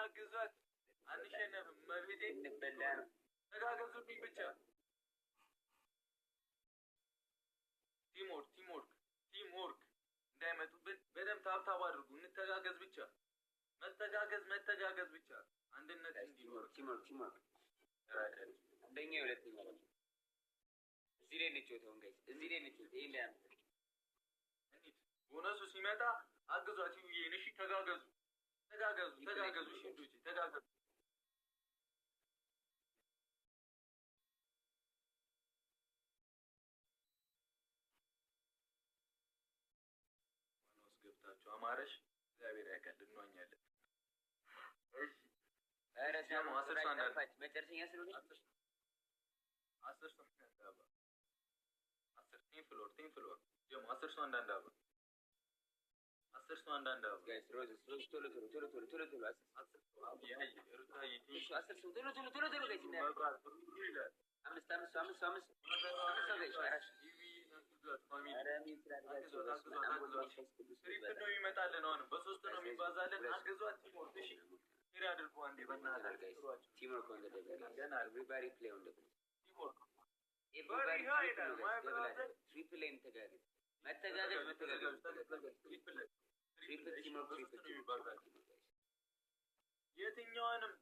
አግዟት አንሸነፍም መብቴ እንበላን ተጋገዙልኝ ብቻ ቲምወርክ እንዳይመጡብን በደም ታብታብ አድርጉ እንተጋገዝ ብቻ መተጋገዝ ብቻ አንድነት እንዲኖር ቲምወርክ አንደኛ ሁለተኛ እዚህ ላይ እንጫወተው ጋይስ እዚህ ላይ እንጫወተው ይሄን ላይ እንዴት ቦነሱ ሲመጣ አግዟት ይሁን እሺ ተጋገዙ እሺ እንዴ ተጋገዙ ዋናውስ ገብታችሁ አማረሽ እግዚአብሔር ያቀል እንዋኛለን እሺ ኧረ ሳሙ 10 ሰዓት አልፋች መጨረሻኛ ስለሆነ 10 ሰዓት እንዳባ 10 ቲም ፍሎር ጀሞ 10 ሰዓት እንዳባ 10 ሰዓት እንዳባ ጋይስ ሮዝ ቶሎ 10 ሰዓት ያይ ሩታዬ 10 ሰዓት ቶሎ ጋይስ እና አምስት ጋይስ ነው ይመጣልን አሁን በሶስት ነው የሚባዛልን አግዟት ቲሞር እሺ ሄር አድርጉ አንዴ በእናታችሁ ቲሞር ኮን ገና ኤቨሪባዲ ፕሌይ ኦን ዘ ቲሞር ኤቨሪባዲ ትሪፕል ኤን ተጋገዝ ትሪፕል ቲሞር የትኛውንም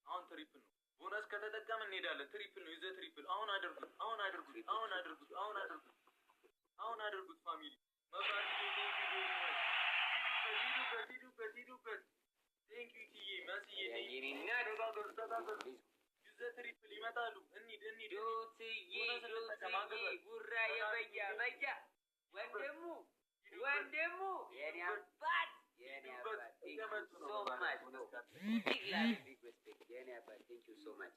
አሁን ትሪፕል ነው ቦነስ ከተጠቀምን እንሄዳለን ትሪፕል ነው ይዘ ትሪፕል አሁን አድርጉት ፋሚሊ መብራት ሂዱበት ቴንክ ዩ ቲዬ መስዬ የኔና ይዘ ትሪፕል ይመጣሉ እንሂድ ዶትዬ ጉራ የበያ ወንድሙ የኔ አባት thank you so much big love big respect የኔ አባት thank you so much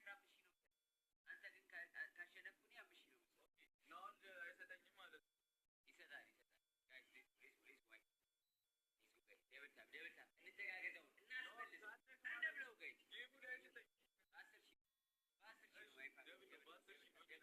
15 ነው። አንተ ግን ካሸነፍኩኝ 5 ነው። ነው አይሰጠኝም ማለት ነው። ይሰጣል። ጋይስ ፕሊዝ ዋይ ደብል ታፕ እንተጋገዘው እናስመልስ። አንድ ብለው ጋይስ ጌሙ ላይ አይሰጠኝም። 10 ሺህ ነው ማይፋ ደብል በ10 ሺህ ነው ግን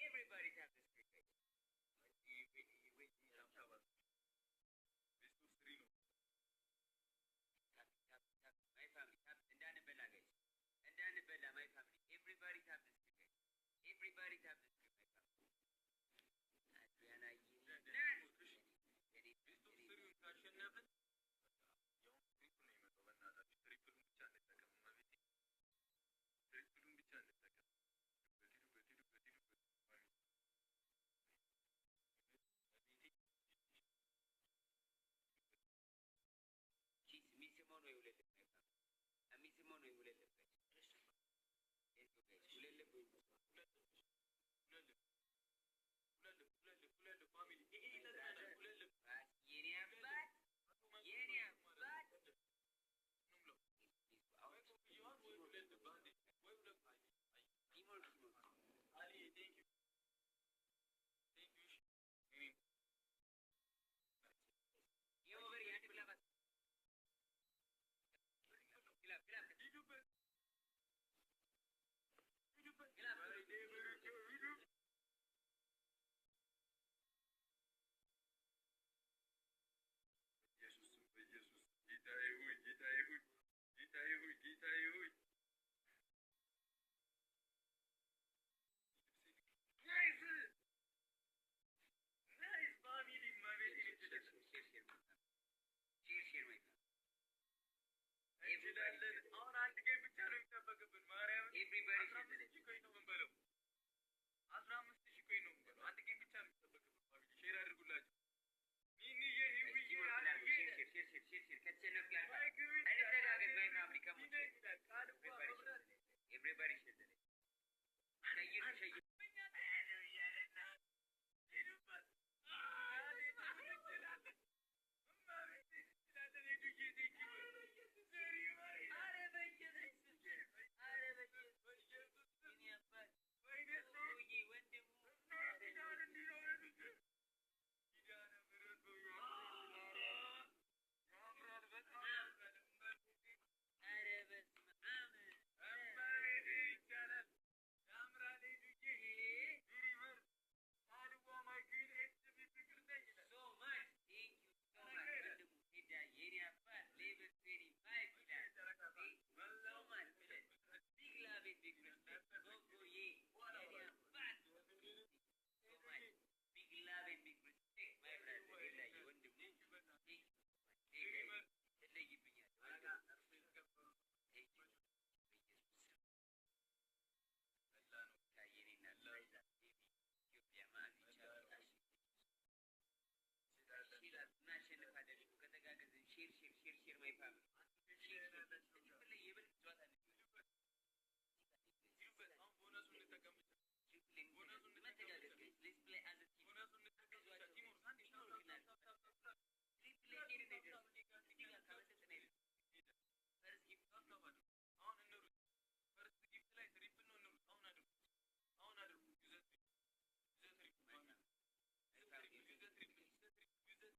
Everybody have this trick, guys. My family have Ndanabella, guys. Ndanabella, my family. Everybody have this trick, guys. Everybody have this trick, my family. Adriana, Misimono y Ulele, my family. A Misimono y Ulele, guys. Let's go, guys. Ulele, family. Ali, thank you. Game over, Yanti Bilabas. Everybody should do it.